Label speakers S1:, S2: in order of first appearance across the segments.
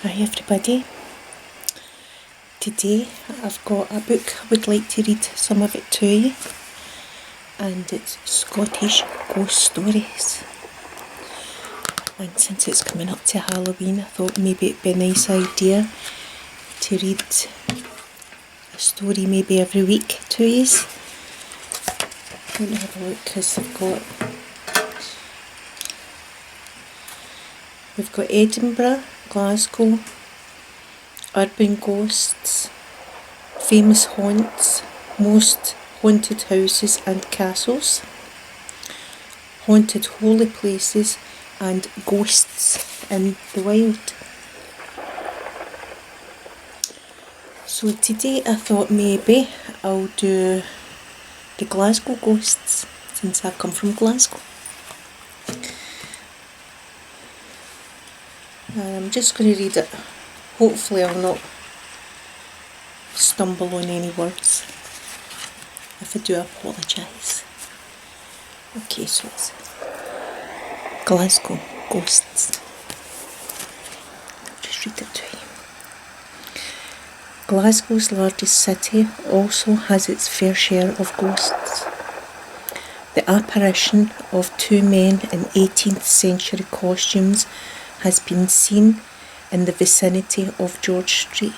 S1: Hi everybody. Today I've got a book I would like to read some of it to you, and it's Scottish Ghost Stories. And since it's coming up to Halloween, I thought maybe it'd be a nice idea to read a story maybe every week to you. Let me have a look, because we've got Edinburgh, Glasgow, urban ghosts, famous haunts, most haunted houses and castles, haunted holy places, and ghosts in the wild. So today I thought maybe I'll do the Glasgow ghosts, since I come from Glasgow. And I'm just going to read it. Hopefully I'll not stumble on any words. If I do, I apologise. Okay, so it's Glasgow ghosts. I'll just read it to you. Glasgow's largest city also has its fair share of ghosts. The apparition of two men in 18th century costumes has been seen in the vicinity of George Street.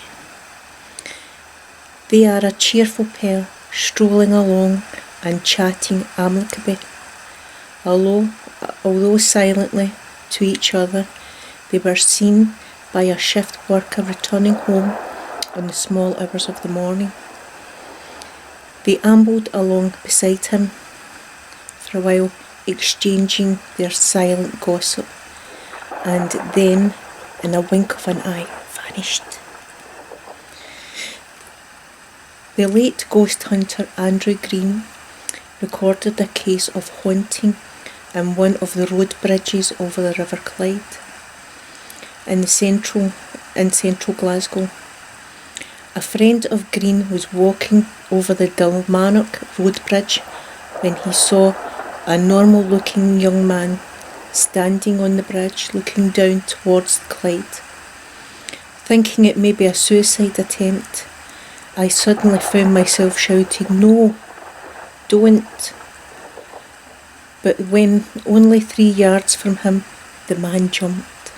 S1: They are a cheerful pair, strolling along and chatting amicably. Although silently to each other, they were seen by a shift worker returning home in the small hours of the morning. They ambled along beside him for a while, exchanging their silent gossip, and then, in a wink of an eye, vanished. The late ghost hunter Andrew Green recorded a case of haunting in one of the road bridges over the River Clyde in central Glasgow. A friend of Green was walking over the Dalmarnock road bridge when he saw a normal-looking young man standing on the bridge looking down towards the Clyde. Thinking it may be a suicide attempt, I suddenly found myself shouting, "No, don't." But when only 3 yards from him, the man jumped.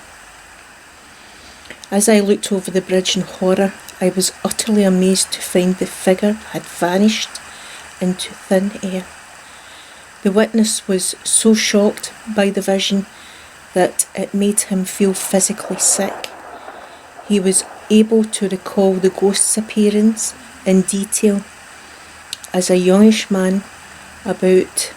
S1: As I looked over the bridge in horror, I was utterly amazed to find the figure had vanished into thin air. The witness was so shocked by the vision that it made him feel physically sick. He was able to recall the ghost's appearance in detail as a youngish man, about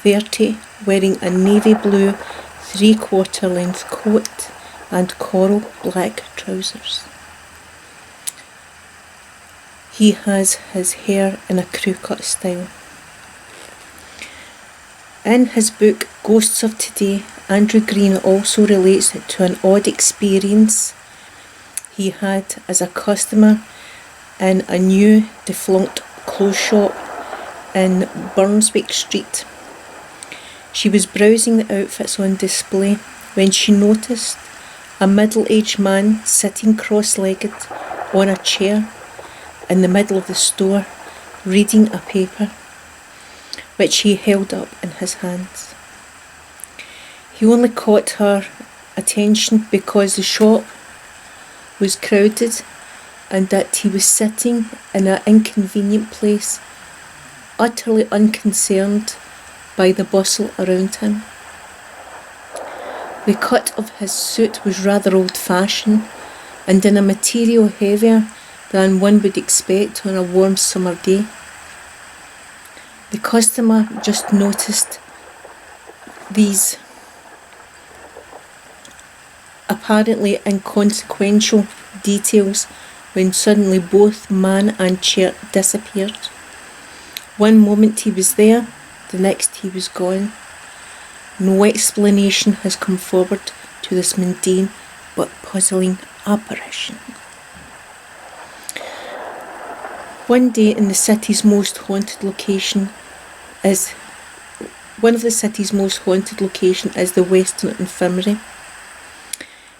S1: 30, wearing a navy blue 3/4 length coat and coral black trousers. He has his hair in a crew cut style. In his book Ghosts of Today, Andrew Green also relates to an odd experience he had as a customer in a new defunct clothes shop in Burnswick Street. She was browsing the outfits on display when she noticed a middle-aged man sitting cross-legged on a chair in the middle of the store, reading a paper which he held up in his hands. He only caught her attention because the shop was crowded and that he was sitting in an inconvenient place, utterly unconcerned by the bustle around him. The cut of his suit was rather old-fashioned and in a material heavier than one would expect on a warm summer day. The customer just noticed these apparently inconsequential details when suddenly both man and chair disappeared. One moment he was there, the next he was gone. No explanation has come forward to this mundane but puzzling apparition. One of the city's most haunted location is the Western Infirmary.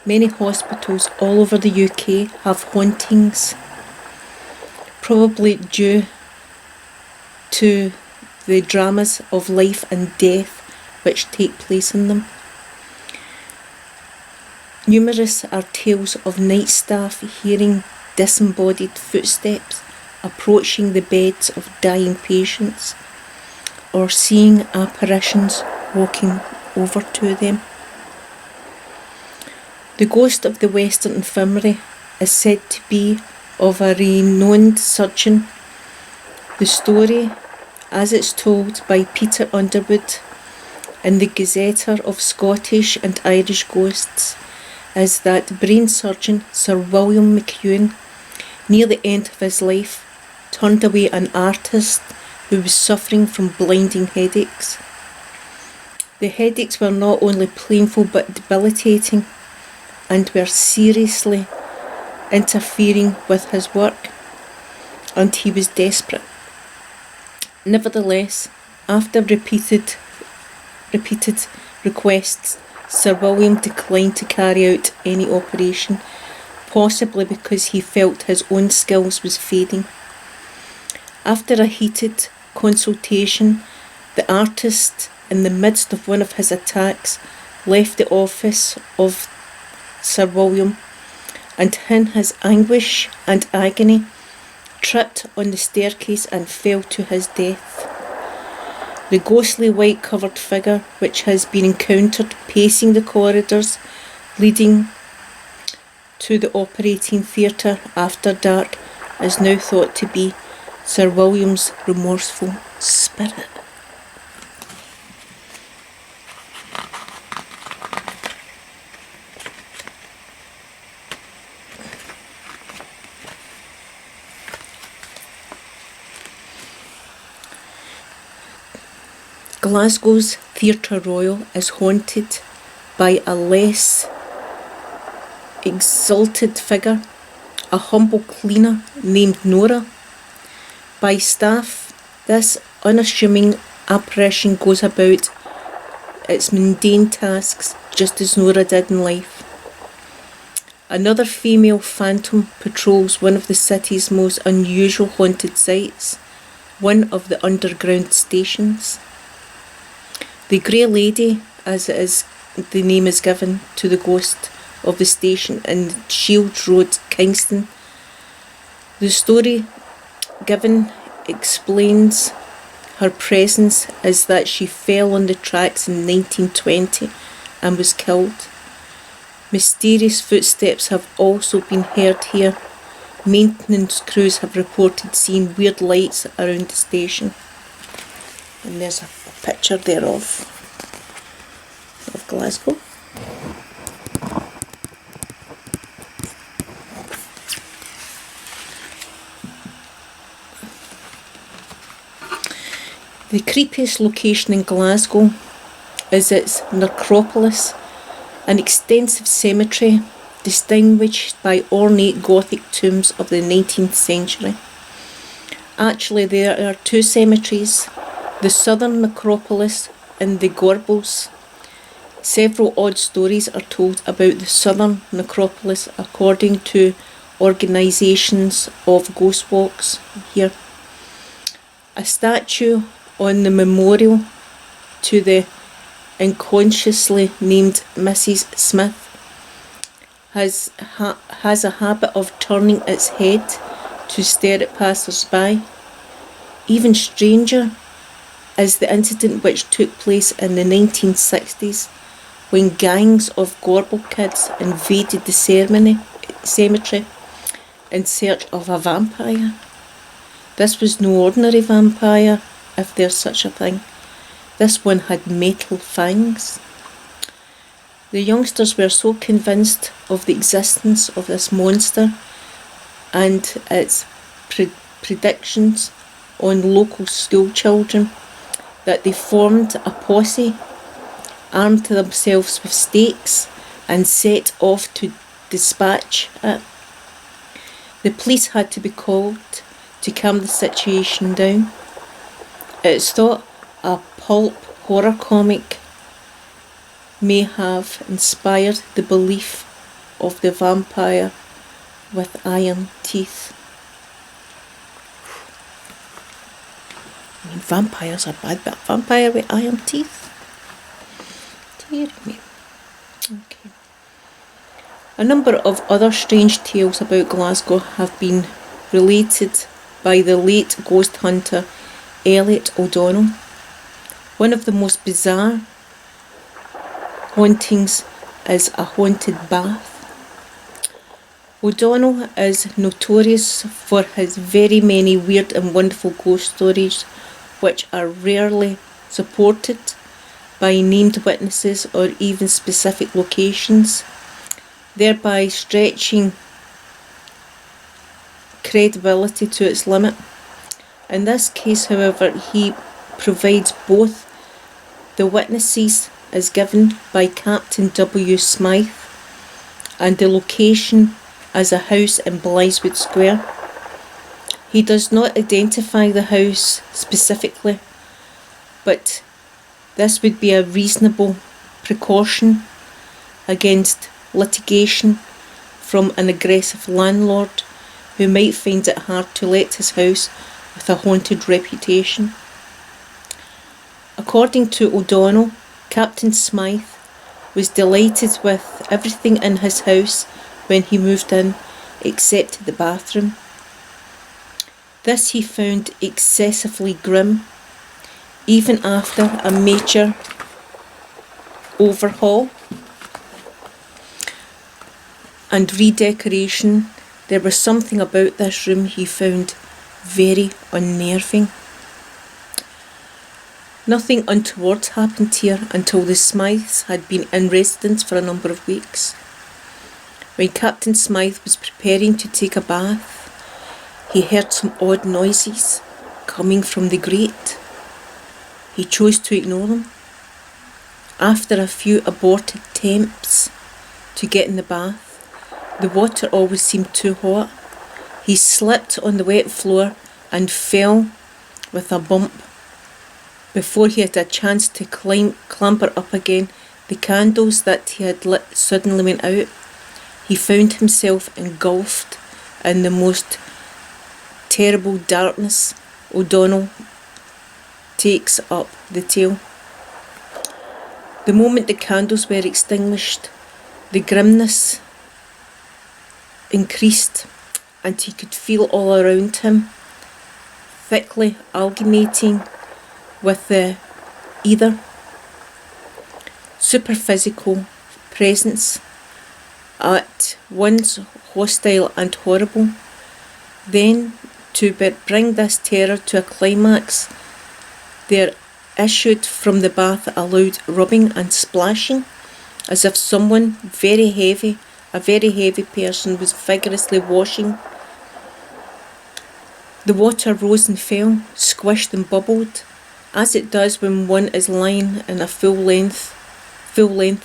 S1: Many hospitals all over the UK have hauntings, probably due to the dramas of life and death which take place in them. Numerous are tales of night staff hearing disembodied footsteps approaching the beds of dying patients, or seeing apparitions walking over to them. The ghost of the Western Infirmary is said to be of a renowned surgeon. The story, as it's told by Peter Underwood in the Gazetteer of Scottish and Irish Ghosts, is that brain surgeon Sir William McEwen, near the end of his life, turned away an artist who was suffering from blinding headaches. The headaches were not only painful but debilitating, and were seriously interfering with his work, and he was desperate. Nevertheless, after repeated requests, Sir William declined to carry out any operation, possibly because he felt his own skills was fading. After a heated consultation, the artist, in the midst of one of his attacks, left the office of Sir William, and in his anguish and agony, tripped on the staircase and fell to his death. The ghostly white-covered figure which has been encountered pacing the corridors leading to the operating theatre after dark is now thought to be Sir William's remorseful spirit. Glasgow's Theatre Royal is haunted by a less exalted figure, a humble cleaner named Nora. By staff, this unassuming apparition goes about its mundane tasks just as Nora did in life. Another female phantom patrols one of the city's most unusual haunted sites, one of the underground stations. The Grey Lady, as the name is given to the ghost of the station in Shields Road, Kingston. The story given explains her presence is that she fell on the tracks in 1920 and was killed. Mysterious footsteps have also been heard here. Maintenance crews have reported seeing weird lights around the station. And there's a picture there of Glasgow. The creepiest location in Glasgow is its necropolis, an extensive cemetery distinguished by ornate Gothic tombs of the 19th century. Actually, there are two cemeteries, the Southern Necropolis and the Gorbals. Several odd stories are told about the Southern Necropolis according to organisations of ghost walks here. A statue on the memorial to the unconsciously named Mrs. Smith has a habit of turning its head to stare at passers-by. Even stranger is the incident which took place in the 1960s when gangs of Gorbal kids invaded the cemetery in search of a vampire. This was no ordinary vampire, if there's such a thing. This one had metal fangs. The youngsters were so convinced of the existence of this monster and its predictions on local school children that they formed a posse, armed themselves with stakes, and set off to dispatch it. The police had to be called to calm the situation down. It is thought a pulp horror comic may have inspired the belief of the vampire with iron teeth. I mean, vampires are bad, but a vampire with iron teeth? Dear me. Okay. A number of other strange tales about Glasgow have been related by the late ghost hunter Elliot O'Donnell. One of the most bizarre hauntings is a haunted bath. O'Donnell is notorious for his very many weird and wonderful ghost stories, which are rarely supported by named witnesses or even specific locations, thereby stretching credibility to its limit. In this case, however, he provides both the witnesses as given by Captain W. Smythe and the location as a house in Blythewood Square. He does not identify the house specifically, but this would be a reasonable precaution against litigation from an aggressive landlord who might find it hard to let his house with a haunted reputation. According to O'Donnell, Captain Smythe was delighted with everything in his house when he moved in, except the bathroom. This he found excessively grim. Even after a major overhaul and redecoration, there was something about this room he found very unnerving. Nothing untoward happened here until the Smythes had been in residence for a number of weeks. When Captain Smythe was preparing to take a bath, he heard some odd noises coming from the grate. He chose to ignore them. After a few aborted attempts to get in the bath, the water always seemed too hot. He slipped on the wet floor and fell with a bump. Before he had a chance to clamber up again, the candles that he had lit suddenly went out. He found himself engulfed in the most terrible darkness. O'Donnell takes up the tale. The moment the candles were extinguished, the grimness increased, and he could feel all around him, thickly amalgamating with the either superphysical presence, at once hostile and horrible. Then, to bring this terror to a climax, there issued from the bath a loud rubbing and splashing, as if someone a very heavy person was vigorously washing. The water rose and fell, squished and bubbled, as it does when one is lying in a full length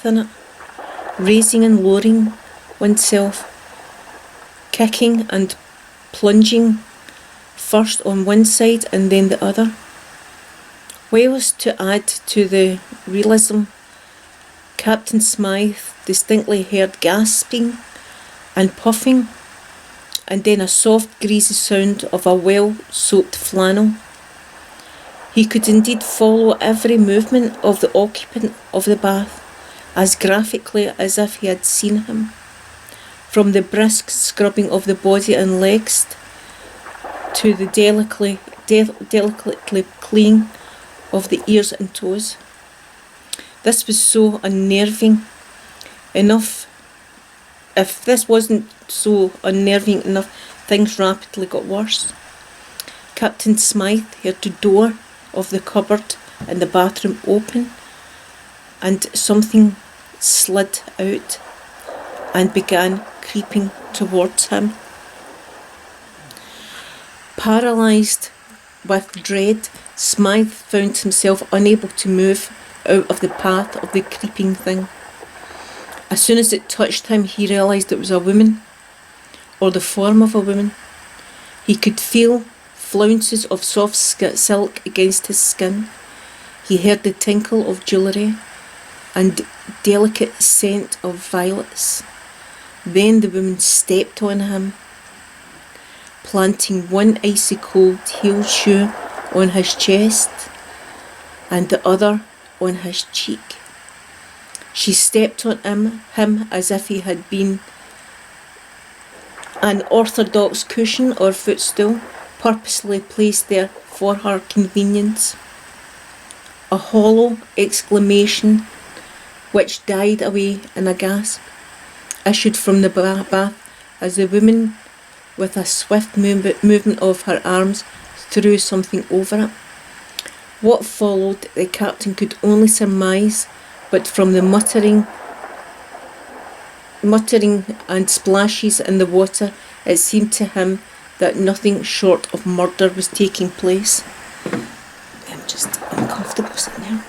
S1: in it, raising and lowering oneself, kicking and plunging, first on one side and then the other. Whilst to add to the realism, Captain Smythe distinctly heard gasping and puffing, and then a soft greasy sound of a well-soaked flannel. He could indeed follow every movement of the occupant of the bath as graphically as if he had seen him, from the brisk scrubbing of the body and legs to the delicately cleaning of the ears and toes. This was so unnerving enough. If this wasn't so unnerving enough, things rapidly got worse. Captain Smythe heard the door of the cupboard in the bathroom open, and something slid out and began creeping towards him. Paralysed with dread, Smythe found himself unable to move out of the path of the creeping thing. As soon as it touched him, he realised it was a woman, or the form of a woman. He could feel flounces of soft silk against his skin. He heard the tinkle of jewellery and delicate scent of violets. Then the woman stepped on him, planting one icy cold heel shoe on his chest and the other on his cheek. She stepped on him as if he had been an orthodox cushion or footstool, purposely placed there for her convenience. A hollow exclamation, which died away in a gasp, issued from the bath as the woman, with a swift movement of her arms, threw something over it. What followed the captain could only surmise, but from the muttering and splashes in the water, it seemed to him that nothing short of murder was taking place. I'm just uncomfortable sitting there.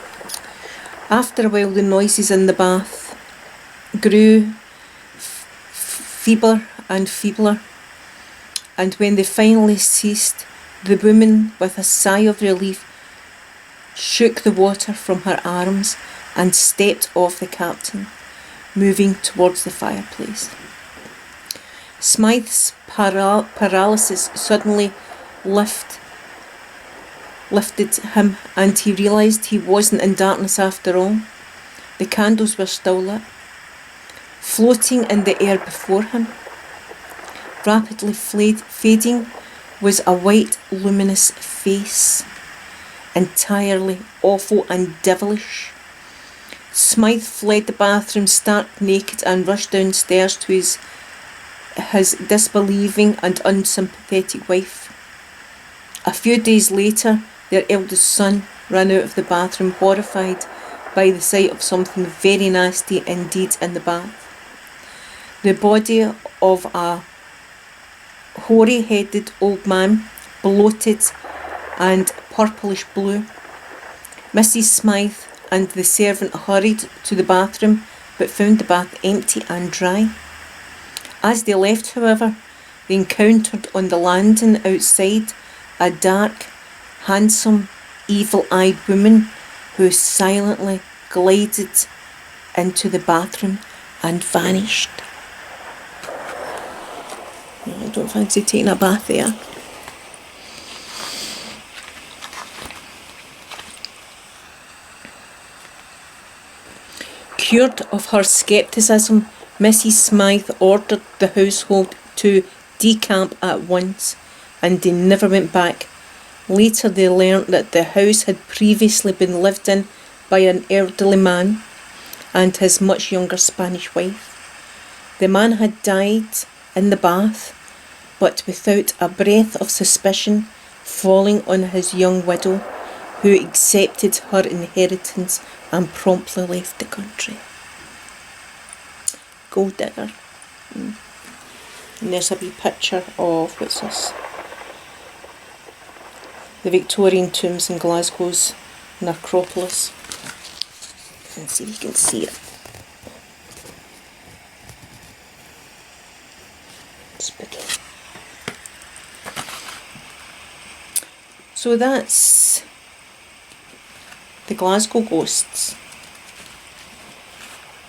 S1: After a while, the noises in the bath grew feebler and feebler, and when they finally ceased, the woman, with a sigh of relief, shook the water from her arms and stepped off the captain, moving towards the fireplace. Smythe's paralysis suddenly lifted him, and he realised he wasn't in darkness after all. The candles were still lit. Floating in the air before him, rapidly fading, was a white luminous face, entirely awful and devilish. Smythe fled the bathroom stark naked and rushed downstairs to his disbelieving and unsympathetic wife. A few days later, their eldest son ran out of the bathroom, horrified by the sight of something very nasty indeed in the bath. The body of a hoary-headed old man, bloated and purplish blue. Mrs. Smythe and the servant hurried to the bathroom, but found the bath empty and dry. As they left, however, they encountered on the landing outside a dark, handsome, evil-eyed woman who silently glided into the bathroom and vanished. No, I don't fancy taking a bath there. Cured of her scepticism, Mrs. Smythe ordered the household to decamp at once, and they never went back. Later they learnt that the house had previously been lived in by an elderly man and his much younger Spanish wife. The man had died in the bath, but without a breath of suspicion falling on his young widow, who accepted her inheritance and promptly left the country. Gold digger. And there's a wee picture of, what's this? The Victorian tombs in Glasgow's necropolis. Let's see if you can see it. Spooky. So that's the Glasgow ghosts.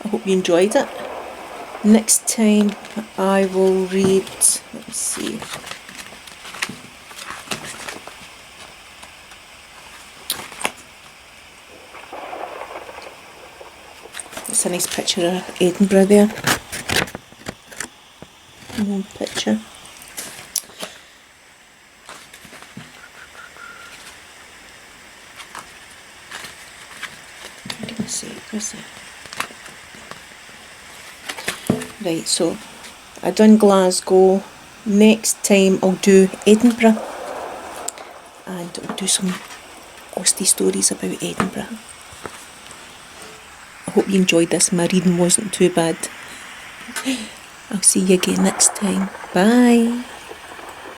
S1: I hope you enjoyed it. Next time I will read, let's see. It's a nice picture of Edinburgh there. One picture. What did I say? Where's that? Right, so I've done Glasgow. Next time I'll do Edinburgh, and I'll do some ghosty stories about Edinburgh. I hope you enjoyed this. My reading wasn't too bad. I'll see you again next time. Bye.